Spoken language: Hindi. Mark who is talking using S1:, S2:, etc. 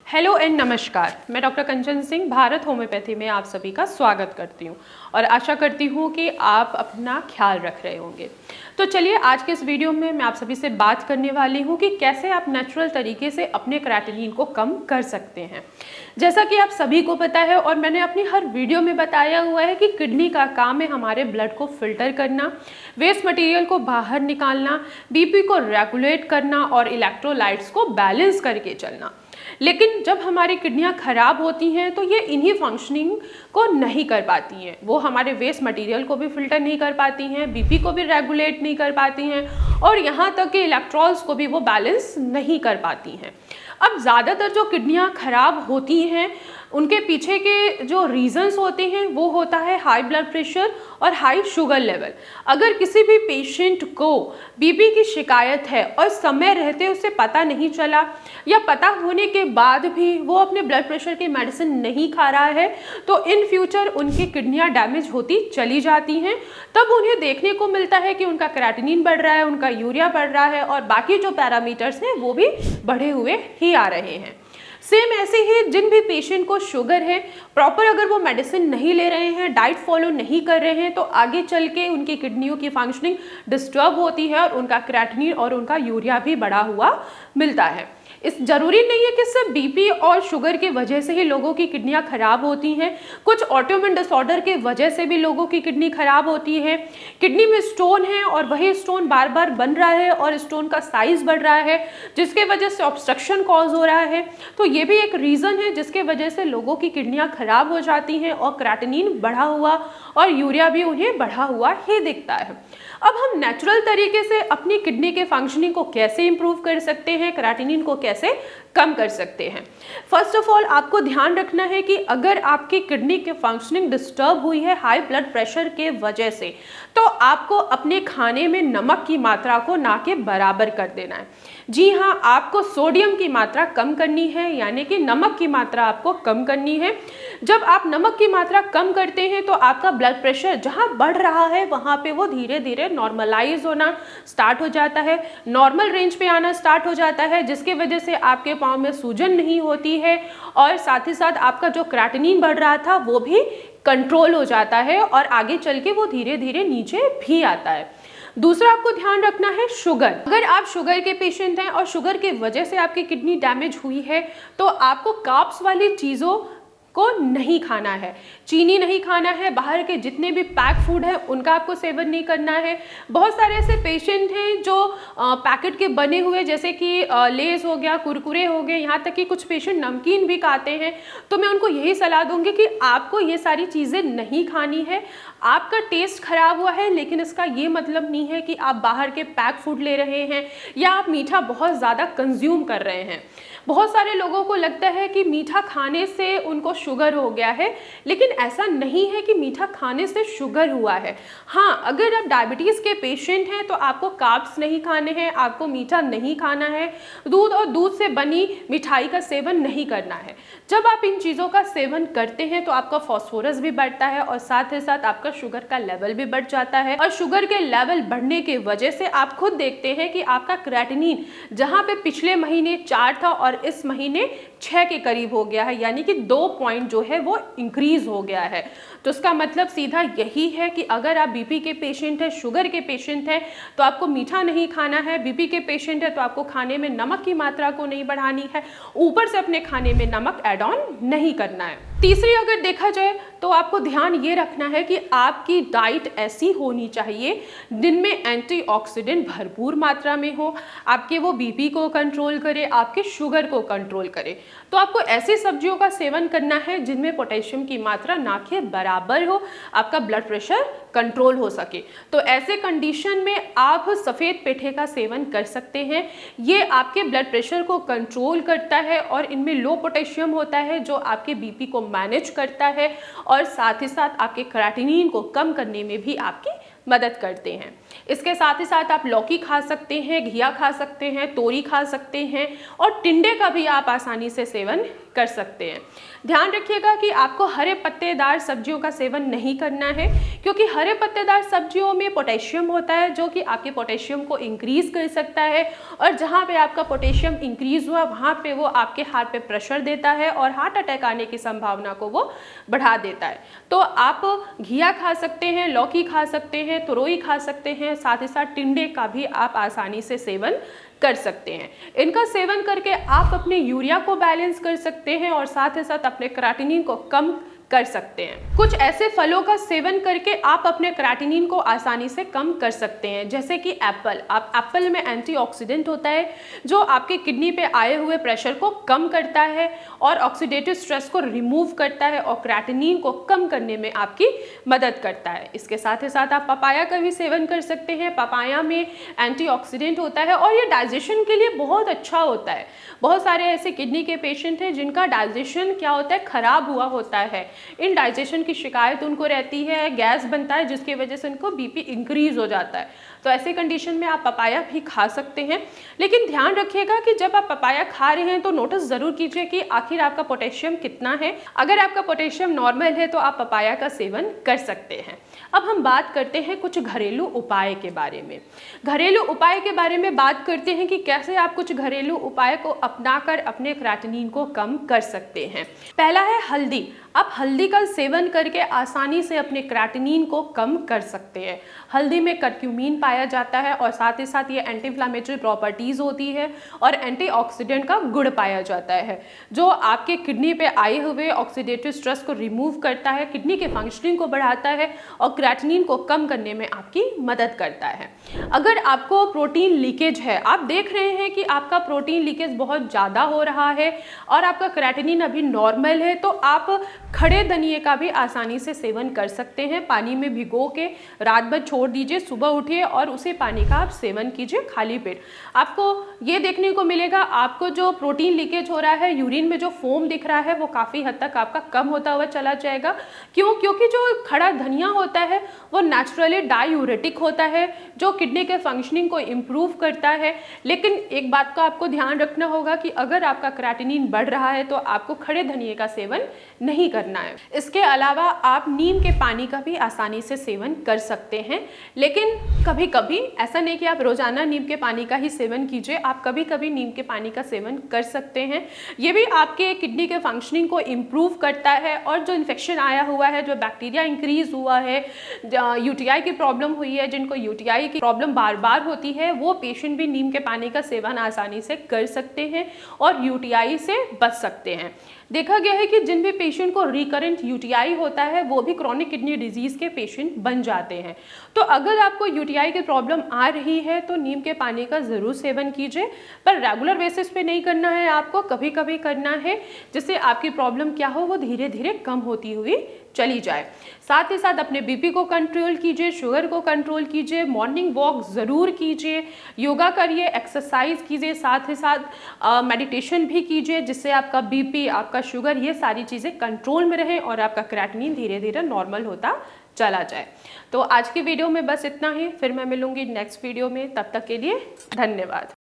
S1: हेलो एंड नमस्कार। मैं डॉक्टर कंचन सिंह भारत होम्योपैथी में आप सभी का स्वागत करती हूं और आशा करती हूं कि आप अपना ख्याल रख रहे होंगे। तो चलिए आज के इस वीडियो में मैं आप सभी से बात करने वाली हूं कि कैसे आप नेचुरल तरीके से अपने क्रिएटिनिन को कम कर सकते हैं। जैसा कि आप सभी को पता है और मैंने अपनी हर वीडियो में बताया हुआ है कि किडनी का काम है हमारे ब्लड को फिल्टर करना, वेस्ट मटेरियल को बाहर निकालना, बीपी को रेगुलेट करना और इलेक्ट्रोलाइट्स को बैलेंस करके चलना। लेकिन जब हमारी किडनियां खराब होती हैं तो ये इन्हीं फंक्शनिंग को नहीं कर पाती हैं। वो हमारे वेस्ट मटेरियल को भी फिल्टर नहीं कर पाती हैं, बीपी को भी रेगुलेट नहीं कर पाती हैं और यहाँ तक कि इलेक्ट्रॉल्स को भी वो बैलेंस नहीं कर पाती हैं। अब ज़्यादातर जो किडनियां खराब होती हैं उनके पीछे के जो रीजंस होते हैं वो होता है हाई ब्लड प्रेशर और हाई शुगर लेवल। अगर किसी भी पेशेंट को बीपी की शिकायत है और समय रहते उसे पता नहीं चला या पता होने के बाद भी वो अपने ब्लड प्रेशर की मेडिसिन नहीं खा रहा है तो इन फ्यूचर उनकी किडनियां डैमेज होती चली जाती हैं। तब उन्हें देखने को मिलता है कि उनका क्रिएटिनिन बढ़ रहा है, उनका यूरिया बढ़ रहा है और बाकी जो पैरामीटर्स हैं वो भी बढ़े हुए ही आ रहे हैं। सेम ऐसे ही जिन भी पेशेंट को शुगर है, प्रॉपर अगर वो मेडिसिन नहीं ले रहे हैं, डाइट फॉलो नहीं कर रहे हैं तो आगे चल के उनकी किडनियों की फंक्शनिंग डिस्टर्ब होती है और उनका क्रिएटिनिन और उनका यूरिया भी बढ़ा हुआ मिलता है। इस जरूरी नहीं है कि सिर्फ बीपी और शुगर की वजह से ही लोगों की किडनियां खराब होती हैं। कुछ ऑटोइम्यून डिसऑर्डर के वजह से भी लोगों की किडनी खराब होती है। किडनी में स्टोन है और वही स्टोन बार बार बन रहा है और स्टोन का साइज बढ़ रहा है जिसके वजह से ऑब्स्ट्रक्शन कॉज हो रहा है। तो ये भी एक रीज़न है जिसके वजह से लोगों की किडनियां खराब हो जाती हैं और क्रिएटिनिन बढ़ा हुआ और यूरिया भी उन्हें बढ़ा हुआ ही दिखता है। अब हम नेचुरल तरीके से अपनी किडनी के फंक्शनिंग को कैसे इंप्रूव कर सकते हैं, क्रिएटिनिन को कैसे कम कर सकते हैं। फर्स्ट ऑफ ऑल आपको ध्यान रखना है कि अगर आपकी किडनी की फंक्शनिंग डिस्टर्ब हुई है हाई ब्लड प्रेशर के वजह से तो आपको अपने खाने में नमक की मात्रा को ना के बराबर कर देना है। जी हाँ, आपको सोडियम की मात्रा कम करनी है, यानी कि नमक की मात्रा आपको कम करनी है। जब आप नमक की मात्रा कम करते हैं तो आपका ब्लड प्रेशर जहाँ बढ़ रहा है वहाँ पे वो धीरे धीरे नॉर्मलाइज होना स्टार्ट हो जाता है, नॉर्मल रेंज पे आना स्टार्ट हो जाता है, जिसकी वजह से आपके पाँव में सूजन नहीं होती है और साथ ही साथ आपका जो क्रिएटिनिन बढ़ रहा था वो भी कंट्रोल हो जाता है और आगे चल के वो धीरे धीरे नीचे भी आता है। दूसरा आपको ध्यान रखना है शुगर। अगर आप शुगर के पेशेंट हैं और शुगर की वजह से आपकी किडनी डैमेज हुई है तो आपको कार्ब्स वाली चीज़ों को नहीं खाना है, चीनी नहीं खाना है, बाहर के जितने भी पैक फूड है उनका आपको सेवन नहीं करना है। बहुत सारे ऐसे पेशेंट हैं जो पैकेट के बने हुए जैसे कि लेस हो गया, कुरकुरे हो गए, यहाँ तक कि कुछ पेशेंट नमकीन भी खाते हैं। तो मैं उनको यही सलाह दूंगी कि आपको ये सारी चीज़ें नहीं खानी है। आपका टेस्ट खराब हुआ है लेकिन इसका ये मतलब नहीं है कि आप बाहर के पैक फूड ले रहे हैं या आप मीठा बहुत ज़्यादा कंज्यूम कर रहे हैं। बहुत सारे लोगों को लगता है कि मीठा खाने से उनको शुगर हो गया है, लेकिन ऐसा नहीं है कि मीठा खाने से शुगर हुआ है। हाँ, अगर आप डायबिटीज़ के पेशेंट हैं तो आपको कार्ब्स नहीं खाने हैं, आपको मीठा नहीं खाना है, दूध और दूध से बनी मिठाई का सेवन नहीं करना है। जब आप इन चीज़ों का सेवन करते हैं तो आपका फॉस्फोरस भी बढ़ता है और साथ ही साथ आपका शुगर का लेवल भी बढ़ जाता है और शुगर के लेवल बढ़ने की वजह से आप खुद देखते हैं कि आपका क्रिएटिनिन जहाँ पे पिछले महीने 4 था और इस महीने 6 के करीब हो गया है, यानी कि 2 पॉइंट जो है वो इंक्रीज हो गया है। तो इसका मतलब सीधा यही है कि अगर आप बीपी के पेशेंट हैं, शुगर के पेशेंट हैं तो आपको मीठा नहीं खाना है, बीपी के पेशेंट है तो आपको खाने में नमक की मात्रा को नहीं बढ़ानी है, ऊपर से अपने खाने में नमक ऐड ऑन नहीं करना है। तीसरी अगर देखा जाए तो आपको ध्यान ये रखना है कि आपकी डाइट ऐसी होनी चाहिए जिनमें एंटीऑक्सीडेंट भरपूर मात्रा में हो, आपके वो बीपी को कंट्रोल करे, आपके शुगर को कंट्रोल करे। तो आपको ऐसी सब्जियों का सेवन करना है जिनमें पोटेशियम की मात्रा ना के बराबर हो, आपका ब्लड प्रेशर कंट्रोल हो सके। तो ऐसे कंडीशन में आप सफ़ेद पेठे का सेवन कर सकते हैं। ये आपके ब्लड प्रेशर को कंट्रोल करता है और इनमें लो पोटेशियम होता है जो आपके बीपी को मैनेज करता है और साथ ही साथ आपके क्रिएटिनिन को कम करने में भी आपकी मदद करते हैं। इसके साथ ही साथ आप लौकी खा सकते हैं, घिया खा सकते हैं, तोरी खा सकते हैं और टिंडे का भी आप आसानी से सेवन कर सकते हैं। ध्यान रखिएगा कि आपको हरे पत्तेदार सब्जियों का सेवन नहीं करना है, क्योंकि हरे पत्तेदार सब्जियों में पोटेशियम होता है जो कि आपके पोटेशियम को इंक्रीज कर सकता है, और जहाँ पे आपका पोटेशियम इंक्रीज हुआ वहाँ पे वो आपके हार्ट पे प्रेशर देता है और हार्ट अटैक आने की संभावना को वो बढ़ा देता है। तो आप घिया खा सकते हैं, लौकी खा सकते हैं, तुरई खा सकते हैं, साथ ही साथ टिंडे का भी आप आसानी से सेवन कर सकते हैं। इनका सेवन करके आप अपने यूरिया को बैलेंस कर सकते हैं और साथ ही साथ अपने क्रिएटिनिन को कम कर सकते हैं। कुछ ऐसे फलों का सेवन करके आप अपने क्रिएटिनिन को आसानी से कम कर सकते हैं, जैसे कि एप्पल। आप एप्पल में एंटीऑक्सीडेंट होता है जो आपके किडनी पे आए हुए प्रेशर को कम करता है और ऑक्सीडेटिव स्ट्रेस को रिमूव करता है और क्रिएटिनिन को कम करने में आपकी मदद करता है। इसके साथ ही साथ आप पपाया का भी सेवन कर सकते हैं। पपाया में एंटीऑक्सीडेंट होता है और ये डाइजेशन के लिए बहुत अच्छा होता है। बहुत सारे ऐसे किडनी के पेशेंट हैं जिनका डाइजेशन क्या होता है, खराब हुआ होता है। इनडाइजेशन की शिकायत उनको रहती है, गैस बनता है जिसकी वजह से उनको बीपी इंक्रीज हो जाता है। तो ऐसे कंडीशन में आप पपाया भी खा सकते हैं। लेकिन ध्यान रखिएगा कि जब आप पपाया खा रहे हैं तो नोटिस जरूर कीजिए कि आखिर आपका पोटेशियम कितना है। अगर आपका पोटेशियम नॉर्मल है तो आप पपाया का सेवन कर सकते हैं। अब हम बात करते हैं कुछ घरेलू उपाय के बारे में। घरेलू उपाय के बारे में बात करते हैं कि कैसे आप कुछ घरेलू उपाय को अपनाकर अपने क्रिएटिनिन को कम कर सकते हैं। पहला है हल्दी। आप हल्दी का सेवन करके आसानी से अपने क्रिएटिनिन को कम कर सकते हैं। हल्दी में करक्यूमिन पाया जाता है और साथ ही साथ ये एंटी इन्फ्लेमेटरी प्रॉपर्टीज होती है और एंटीऑक्सीडेंट का गुण पाया जाता है, जो आपके किडनी पे आए हुए ऑक्सीडेटिव स्ट्रेस को रिमूव करता है, किडनी के फंक्शनिंग को बढ़ाता है और क्रिएटिनिन को कम करने में आपकी मदद करता है। अगर आपको प्रोटीन लीकेज है, आप देख रहे हैं कि आपका प्रोटीन लीकेज बहुत ज़्यादा हो रहा है और आपका क्रिएटिनिन अभी नॉर्मल है, तो आप खड़े धनिये का भी आसानी से सेवन कर सकते हैं। पानी में भिगो के रात भर छोड़ दीजिए, सुबह उठिए और उसी पानी का आप सेवन कीजिए खाली पेट। आपको ये देखने को मिलेगा, आपको जो प्रोटीन लीकेज हो रहा है, यूरिन में जो फोम दिख रहा है, वो काफ़ी हद तक आपका कम होता हुआ चला जाएगा। क्यों? क्योंकि जो खड़ा धनिया होता है वो नेचुरली डायूरेटिक होता है, जो किडनी के फंक्शनिंग को इम्प्रूव करता है। लेकिन एक बात का आपको ध्यान रखना होगा कि अगर आपका क्रिएटिनिन बढ़ रहा है तो आपको खड़े धनिये का सेवन नहीं करना है। इसके अलावा आप नीम के पानी का भी आसानी से सेवन कर सकते हैं, लेकिन कभी कभी, ऐसा नहीं कि आप रोजाना नीम के पानी का ही सेवन कीजिए, आप कभी कभी नीम के पानी का सेवन कर सकते हैं। ये भी आपके किडनी के फंक्शनिंग को इम्प्रूव करता है और जो इन्फेक्शन आया हुआ है, जो बैक्टीरिया इंक्रीज हुआ है, यूटीआई की प्रॉब्लम हुई है, जिनको यूटीआई की प्रॉब्लम बार बार होती है, वो पेशेंट भी नीम के पानी का सेवन आसानी से कर सकते हैं और यूटीआई से बच सकते हैं। देखा गया है कि जिन भी पेशेंट को रिकरेंट यूटीआई होता है वो भी क्रॉनिक किडनी डिजीज के पेशेंट बन जाते हैं। तो अगर आपको यूटीआई की प्रॉब्लम आ रही है तो नीम के पानी का ज़रूर सेवन कीजिए, पर रेगुलर बेसिस पे नहीं करना है, आपको कभी कभी करना है, जिससे आपकी प्रॉब्लम क्या हो वो धीरे धीरे कम होती हुई चली जाए। साथ ही साथ अपने बीपी को कंट्रोल कीजिए, शुगर को कंट्रोल कीजिए, मॉर्निंग वॉक ज़रूर कीजिए, योगा करिए, एक्सरसाइज कीजिए, साथ ही साथ मेडिटेशन भी कीजिए, जिससे आपका बीपी, आपका शुगर, ये सारी चीज़ें कंट्रोल में रहे और आपका क्रिएटिनिन धीरे धीरे नॉर्मल होता चला जाए। तो आज की वीडियो में बस इतना ही, फिर मैं मिलूंगी नेक्स्ट वीडियो में। तब तक के लिए धन्यवाद।